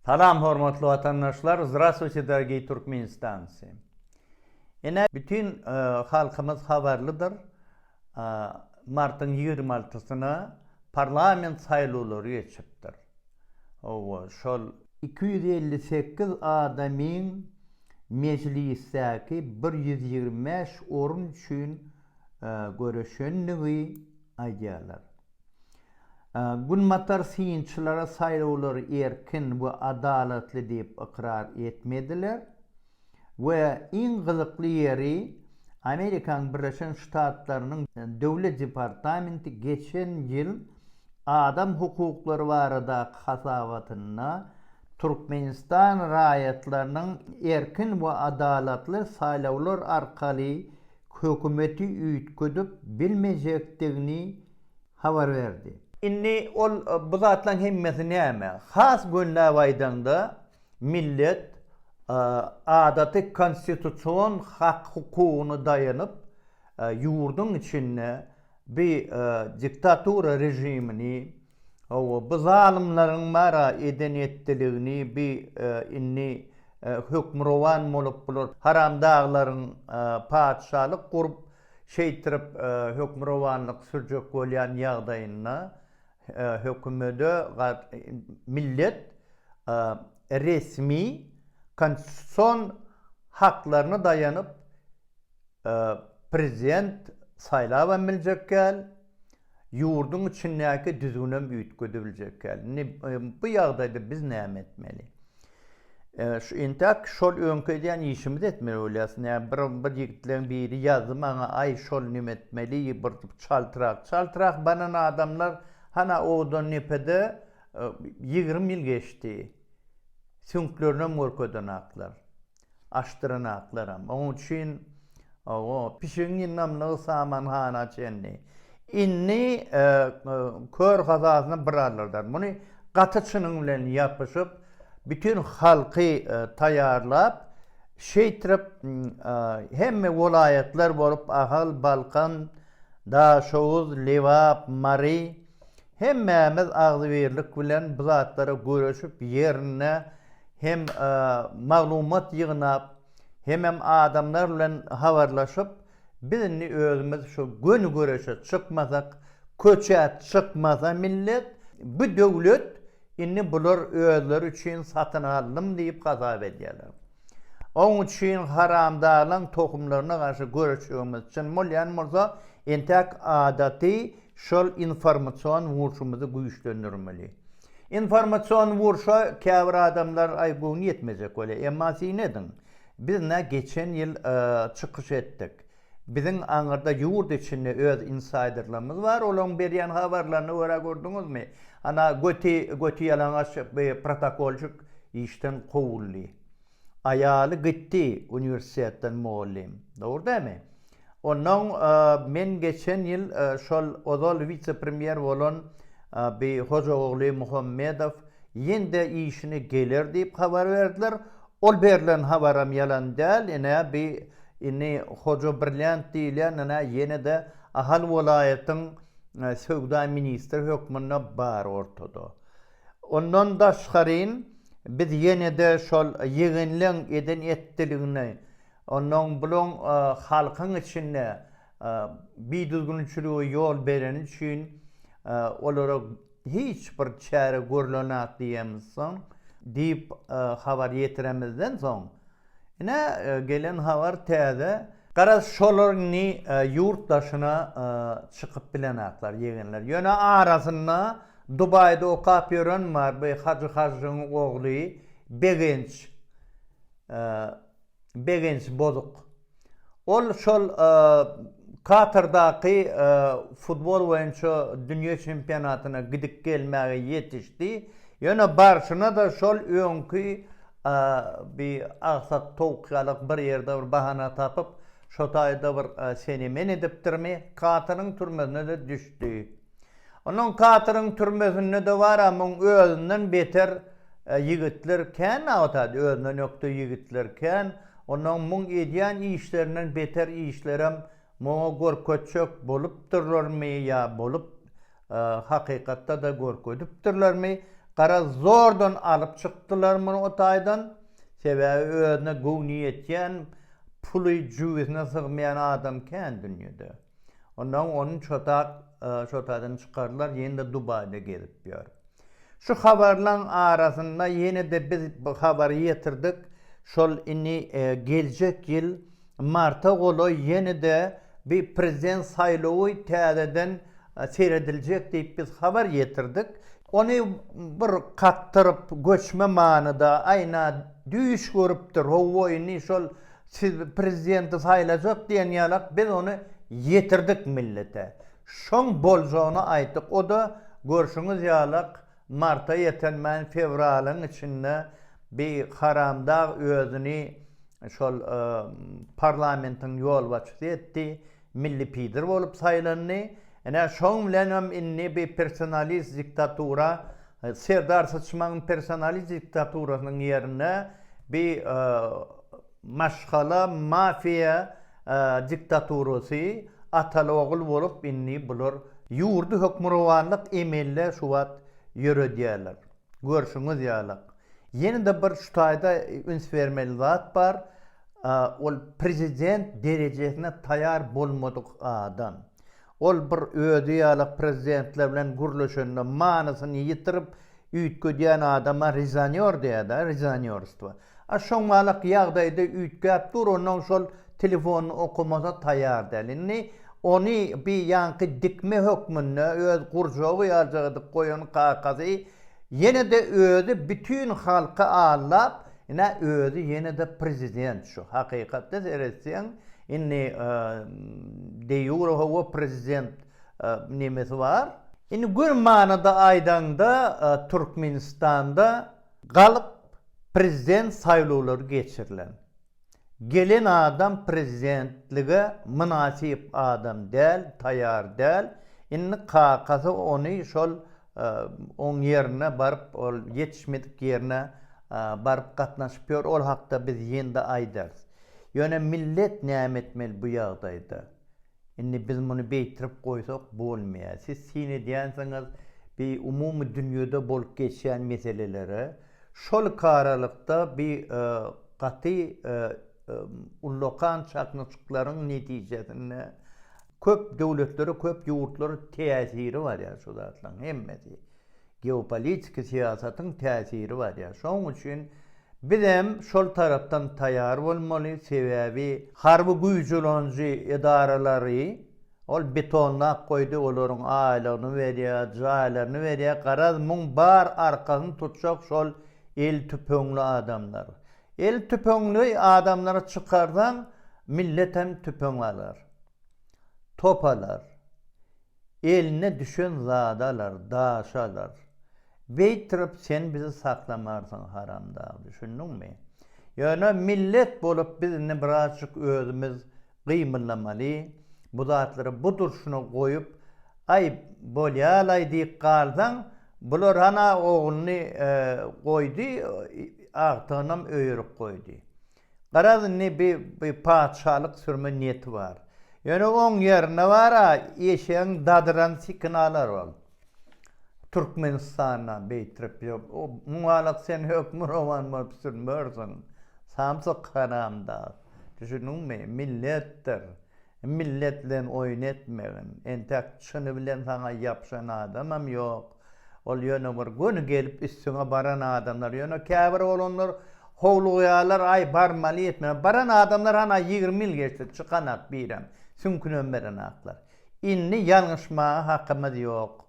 Salam hormatly vatandaşlar, здравствуйте, dörgey Türkmenistan'sı. Ene bütün halkımız haberlidir. Mart'ın 26'sına parlament sayılulary geçipdir. O şol 258 adamın meclisdäki 125 orun üçin görüşenligi aýdýarlar. Gunmatar siyinçilara saýlawlary erkin we adalatly diýip ikrar etmediler we iň gyzykly ýeri Amerikan Birleşen Ştatlarynyň Döwlet Departamenti geçen ýyl adam hukuklary barada hasabatyna Türkmenistan raýatlarynyň erkin we adalatly saýlawlar arkaly hökümeti üýtgüdip bilmejekdigini habar berdi. Inni ol bu zatlaryň hemmesi näme? Has günler waýdanda millet adaty konstitusiýon hak hukugyny daýanyp ýurdun içinde bir diktatura rejimini bu zalimlaryň mara edeniyetdiligini bir inni hökmrowan bolup bular haram dağlaryň padşalyk gurup şeýtirip hökmrowanlyk sürjek bolýan ýagdaýyna hökümede millet resmi konstitusiýon haklaryna daýanyp prezident saýlap biljekkäl ýurdun içindäki düzgünem üýtgüde biljekkäl. Bu ýagdaýda biz näme etmeli? Şu intak şol öňküden işimiz etmeli bolýasyn. Bir ýigitleň biri ýazdy maňa ay şol näme etmeli? Bir çaltyrak banan adamlar hana odan nepede 20 ýyl geçdi. Sünklerine morkodan aklar. Aştıran aklaram. Onun için pişirin namlığı saman hana çenni. İnni kör kazasını bırarlarlar. Bunu qatıçının bilen yapışıp bütün halkı tayarlap şeytirip hemme vilayetler bolup Ahal, Balkan, Daşoğuz, Levap, Mari hemmemiz ağzıverlik bilen bu zatlara görüşüp yerine hem maglumat ýygnap hem adamlar bilen habarlaşyp bizni özümüz şu gün göreşe çykmasak, köçe çykmasa millet bu döwlet inni bular özleri üçin satyn aldım diýip gazap edýärler. Onuň üçin haramdalyň tohumlaryna garşy görüşýärmiz üçin molyan morza entek adaty şol informasiýon wurşumuzy güýçlendirmeli. İnformasyon vurşa käbir adamlar aýguny yetmejek öle. Emma sinedin. Biz geçen ýyl çykyş etdik. Biziň aňyrda ýurt içinde öz insiderlarymyz bar. Olaň berýän habarlaryny öre gördüňizmi? Ana göti ýalaňaç protokolçuk işden gowuldy. Aýaly gitdi uniwersitetden muallim. Dogry dämi? Onuň men geçen ýyl şol ozal vice-premier bolan bir Hocaoğlu Muhammedov yende işini gelir deyip haber verdiler. Ol berilen haberam yalan däl. Ene bir Hoca Brilliant diýilen ene de Ahal welaýatyň söwda ministri hökmüne bar ortada. Ondan daşgaryn biz yine de şol ýygynyň eden etdiligini onuň bilen halkyň içinde bir düzgünçüligi ýol beren üçin olara hiç bir çare görülenak diýemizsoň diýip habar ýetiremizden soň gelen habar täze garaz şolaryny ýurtdaşyna çykyp bilenaklar ýegenler. Ýöne arasynda Dubayda okap ýören bar bir hajyň ogly Begenç bozuk. Ol şol Katar'daki futbol boýunça dünya çempionatyna gidip gelmäge ýetişdi. Ýöne barşyna da şol öňkü bir aksat towkalyk bir ýerde bir bahana tapyp şo taýda bir seni men edipdirmi Katar'yň türmesine de düşdi. Onuň Katar'yň türmesinde de bar amyň özünden beter ýigitler kän awtady özünden ýokdy ýigitler kän onuň muň edýän işlerinden beter işlerem Moňa gorkoçok bolup durlarmy ýa bolup hakykatda da gorkodypdyrlarmy Qara zordan alıp çıktılar mı o taydan. Sebebi özüne göniyetken pulu cüvizine sığmayan adam ken dünyada. Ondan onun çotadan çıkardılar, yeni de Dubai'de gelip diyor. Şu haberlerin arasında yine de biz bu haberi getirdik. Şol ini gelecek yıl Mart'a golo yeni de bir prezident saylığı tədədən seyredilecek deyip biz haber getirdik. Onu bir kattırıp göçme manıda ayna düş görüptür. O ini şol prezidenti sayılacak diyen yalak biz onu getirdik millete. Şon bolcağını aytık. O da görüşünüz yalak Mart'a yetenmen fevralın içinde bir haramda özünü şol parlamentin yol başçısı etti. Milli pidir olup sayılanını. Yani şon bilen inni bir personalist diktatura, Serdar Saçman'ın personalist diktaturasının yerine bir maşgala, mafya diktaturası atalıoğul olup inni bulur. Yurdu hükmürvanlık emelle şuvat yürü diyorlar. Görüşünüz yalak. Yeni de bir şutayda üns vermeli zat var. Ol prezident derecesine tayar bolmadık adam. Ol bir ödü yalak prezidentler bilen guruluşunda manasını yitirip ütködiyen adama rizanyor diye da rizanyorstva. Şon malak yağdayda ütköp dur onun şol telefonu okumasa tayar delini. Onu bir yankı dikme hükmünde öz kurcağı yalcağı koyun kakazı yine de özü bütün halka ağırlap yine özü yine de prezident şu. Hakikatte seyretsen inni de yuru hava prezident nimesi var. İni gür manada aydanda Türkmenistan'da galıp prezident sayılıları geçirilen. Gelen adam prezidentliğe münasip adam değil, tayar değil. İnni kakası onu şol on yerine barıp, yetişmedik yerine barıp katnaşıpıyor. Ol hakta biz yende aydars. Yani millet ne etmeli bu yağdaydı. İnni biz bunu beytirip koysak bu olmaya. Siz sine diyansınız bir umumi dünyada bolup geçen meseleleri. Şol karalıkta bir katı ullokan çaknıçıkların neticesinde köp devletleri, köp yurtları tesiri var ya şu zatlan hemmeti. Geopolitik siyasetin tesiri var ya. Şunun için bizim şol taraftan tayar olmalı sebebi harbi gücülüncü idareleri ol betonla koydu olurun ailelerini veriyor, cahillerini veriyor. Karaz mun bar arkasını tutacak şol el tüpönlü adamlar. El tüpönlü adamları çıkardan millet hem tüpön alır. Topalar. Eline düşen zadalar, daşalar. Beytirip sen bizi saklamarsın haramda. Düşündün mü? Yani millet bolup bizini birazcık özümüz kıymırlamalı. Bu zatları bu duruşunu koyup ay bolyalay deyip kaldan bular hana oğlunu koydu ağtığınam öğürüp koydu. Qarazın ne bir padişahlık sürme niyeti var. Yani on yerine var ha eşeğin dadıran sikinalar var. Türkmenistan'dan beytirip yok. O muhalak sen hükmü roman mı sürmüyorsun. Samsak haramda. Düşünün mü? Millettir. Milletle oynatmayın. Entek çını bilen sana yapşan adamım yok. Ol yönü bir gün gelip üstüne baran adamlar. Yönü kâbir olanlar hovluyalar ay barmalı etmeyen. Baran adamlar hana 20 yıl geçti. Çıkanak birem. Sünkün ömeren aklar. İnni yanlışma hakkımız yok.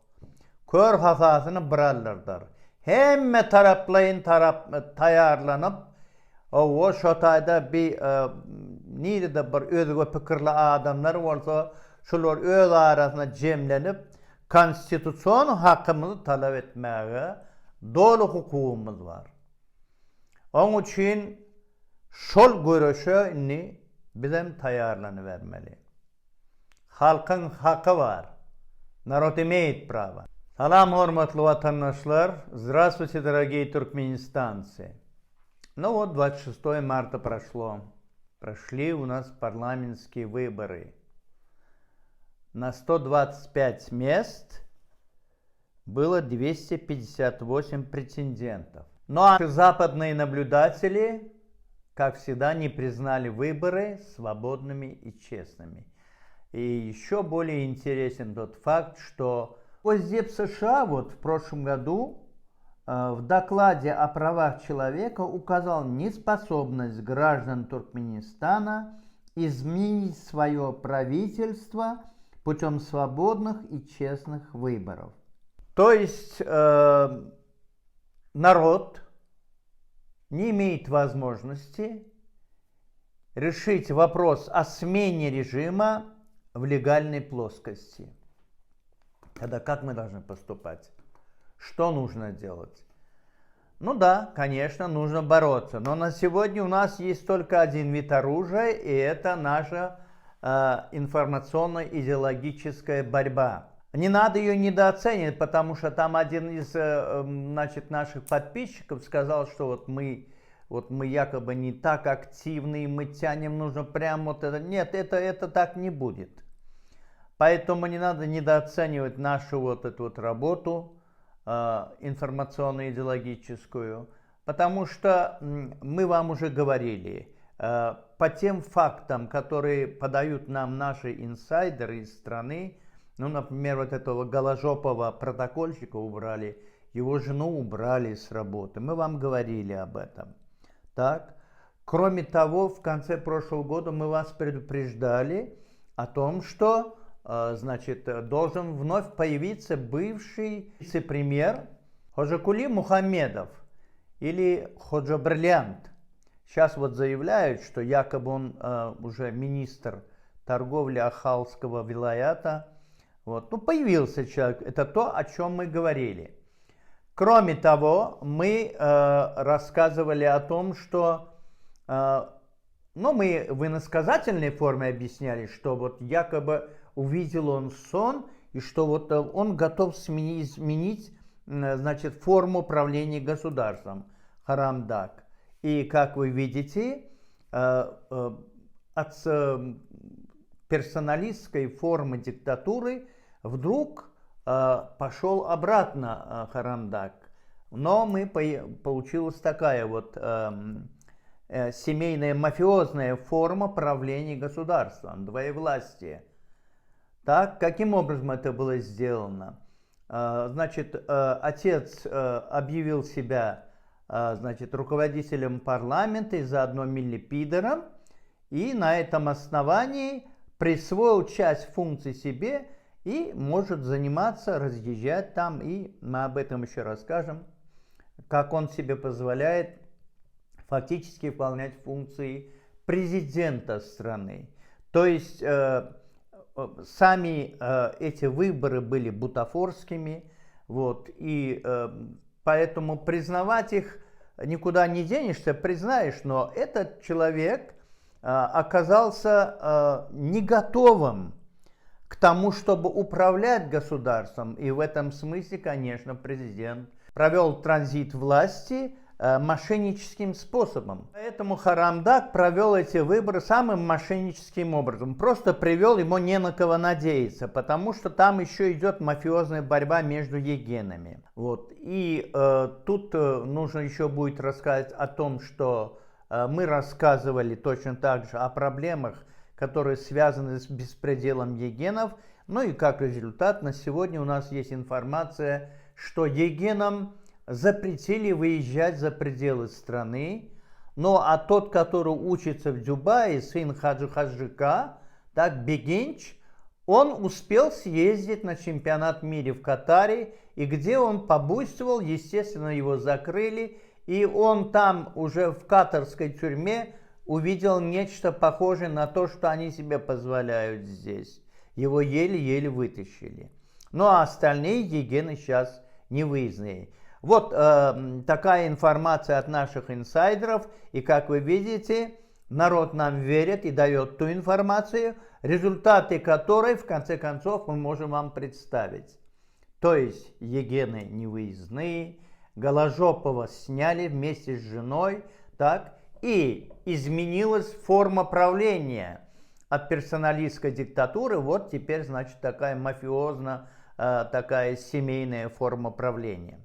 Kör hasasını bıralırlar. Hemme taraflayın tayarlanıp o şotayda bir neydi bir özgü fikirli adamlar olsa şular öz arasında cemlenip konstitusyon hakkımızı talep etmeye dolu hukukumuz var. Onun için şol görüşü bizim tayarlanıvermeli. Halkın hakkı var. Народ имеет право. Салам, hormatly vatandaşlar. Здравствуйте, дорогие туркменистанцы. Ну вот 26 марта прошло. Прошли у нас парламентские выборы. На 125 мест было 258 претендентов. Но западные наблюдатели, как всегда, не признали выборы свободными и честными. И еще более интересен тот факт, что Госдеп США вот в прошлом году в докладе о правах человека указал неспособность граждан Туркменистана изменить свое правительство путем свободных и честных выборов. То есть народ не имеет возможности решить вопрос о смене режима в легальной плоскости. Тогда как мы должны поступать? Что нужно делать? Ну да, конечно, нужно бороться. Но на сегодня у нас есть только один вид оружия, и это наша информационно-идеологическая борьба. Не надо ее недооценивать, потому что там один из наших подписчиков сказал, что вот мы якобы не так активны, мы тянем, нужно прямо вот это. Нет, это так не будет. Поэтому не надо недооценивать нашу вот эту вот работу информационно-идеологическую, потому что мы вам уже говорили, по тем фактам, которые подают нам наши инсайдеры из страны, ну, например, вот этого голожопого протокольщика убрали, его жену убрали с работы, мы вам говорили об этом. Так? Кроме того, в конце прошлого года мы вас предупреждали о том, что должен вновь появиться бывший вице-премьер Ходжакули Мухаммедов или Ходжа Бриллиант. Сейчас вот заявляют, что якобы он уже министр торговли Ахалского вилаята. Вот. Ну, появился человек. Это то, о чем мы говорили. Кроме того, мы рассказывали о том, что мы в иносказательной форме объясняли, что вот якобы увидел он сон, и что вот он готов сменить форму правления государством, Харамдак. И, как вы видите, от персоналистской формы диктатуры вдруг пошел обратно Харамдак. Но получилась такая вот семейная мафиозная форма правления государством, двоевластие. Так, каким образом это было сделано? Отец объявил себя, руководителем парламента и заодно миллипидером, и на этом основании присвоил часть функций себе и может заниматься, разъезжать там, и мы об этом еще расскажем, как он себе позволяет фактически выполнять функции президента страны. То есть сами эти выборы были бутафорскими, вот, и поэтому признавать их никуда не денешься, признаешь, но этот человек оказался не готовым к тому, чтобы управлять государством, и в этом смысле, конечно, президент провел транзит власти мошенническим способом. Поэтому Харамдак провел эти выборы самым мошенническим образом. Просто привел, ему не на кого надеяться, потому что там еще идет мафиозная борьба между егенами. Вот. И тут нужно еще будет рассказать о том, что мы рассказывали точно так же о проблемах, которые связаны с беспределом егенов. Ну и как результат, на сегодня у нас есть информация, что егенам запретили выезжать за пределы страны. Ну а тот, который учится в Дубае, сын Хаджи Хаджика, так, Бегенч, он успел съездить на чемпионат мира в Катаре, и где он побуйствовал, естественно, его закрыли, и он там уже в катарской тюрьме увидел нечто похожее на то, что они себе позволяют здесь. Его еле-еле вытащили. Ну а остальные егены сейчас невыездные. Вот такая информация от наших инсайдеров, и как вы видите, народ нам верит и дает ту информацию, результаты которой, в конце концов, мы можем вам представить. То есть егены невыездные, Голожопова сняли вместе с женой, так, и изменилась форма правления от персоналистской диктатуры, вот теперь, значит, такая мафиозно такая семейная форма правления.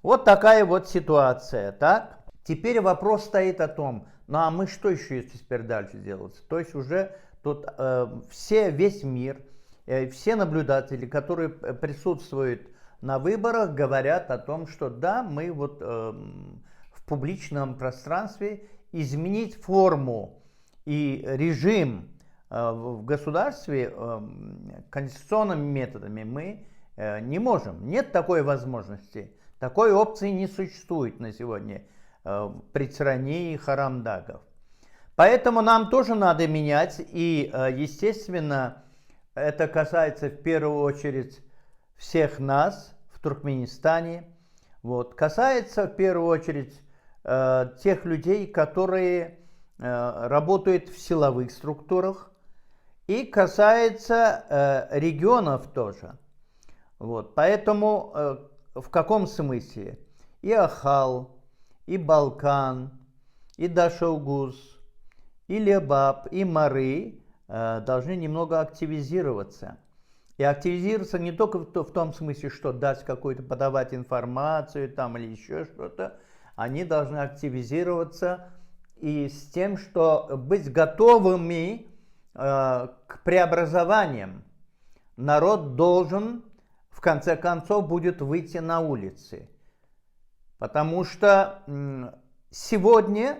Вот такая вот ситуация, так? Теперь вопрос стоит о том, ну а мы что еще теперь дальше делать? То есть уже тут весь мир, все наблюдатели, которые присутствуют на выборах, говорят о том, что да, мы вот в публичном пространстве изменить форму и режим в государстве конституционными методами мы не можем. Нет такой возможности. Такой опции не существует на сегодня при тирании харамдагов. Поэтому нам тоже надо менять. И, естественно, это касается в первую очередь всех нас в Туркменистане. Вот. Касается в первую очередь тех людей, которые работают в силовых структурах. И касается регионов тоже. Вот. Поэтому в каком смысле? И Ахал, и Балкан, и Дашаугуз, и Лебаб, и Мары должны немного активизироваться. И активизироваться не только в том смысле, что дать какую-то, подавать информацию там или еще что-то. Они должны активизироваться и с тем, что быть готовыми к преобразованиям. Народ должен, в конце концов, будет выйти на улицы. Потому что сегодня,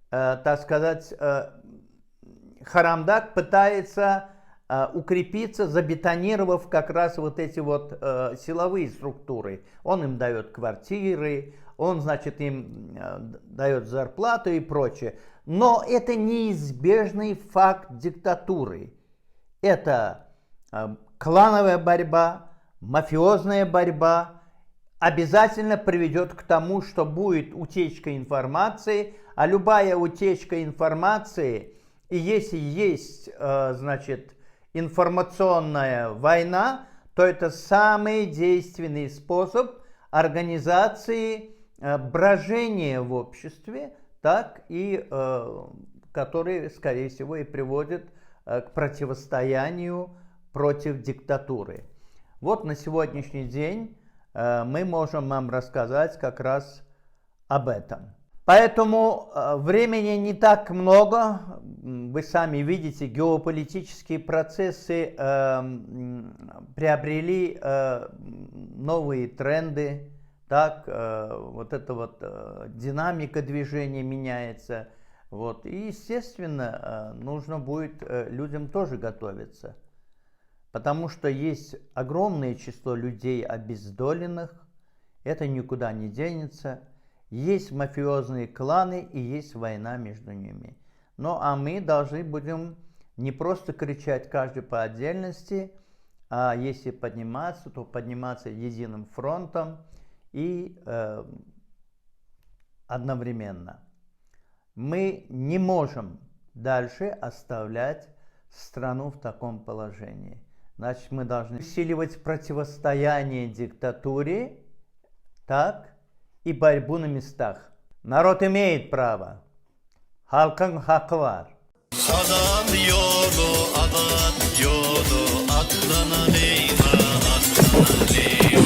так сказать, Харамдаг пытается укрепиться, забетонировав как раз вот эти вот силовые структуры. Он им дает квартиры, он, значит, им дает зарплату и прочее. Но это неизбежный факт диктатуры. Это клановая борьба, мафиозная борьба обязательно приведет к тому, что будет утечка информации, а любая утечка информации, и если есть, значит, информационная война, то это самый действенный способ организации брожения в обществе, так и который, скорее всего, и приводит к противостоянию против диктатуры. Вот на сегодняшний день мы можем вам рассказать как раз об этом. Поэтому времени не так много. Вы сами видите, геополитические процессы приобрели новые тренды. Так, вот эта вот динамика движения меняется. Вот. И, естественно, нужно будет людям тоже готовиться. Потому что есть огромное число людей обездоленных. Это никуда не денется. Есть мафиозные кланы и есть война между ними. Ну а мы должны будем не просто кричать каждый по отдельности, а если подниматься, то подниматься единым фронтом и одновременно. Мы не можем дальше оставлять страну в таком положении. Значит, мы должны усиливать противостояние диктатуре, так, и борьбу на местах. Народ имеет право. Halkın hakkı var. Adam yolu, adat yolu, aklına neyma, aklına neyma.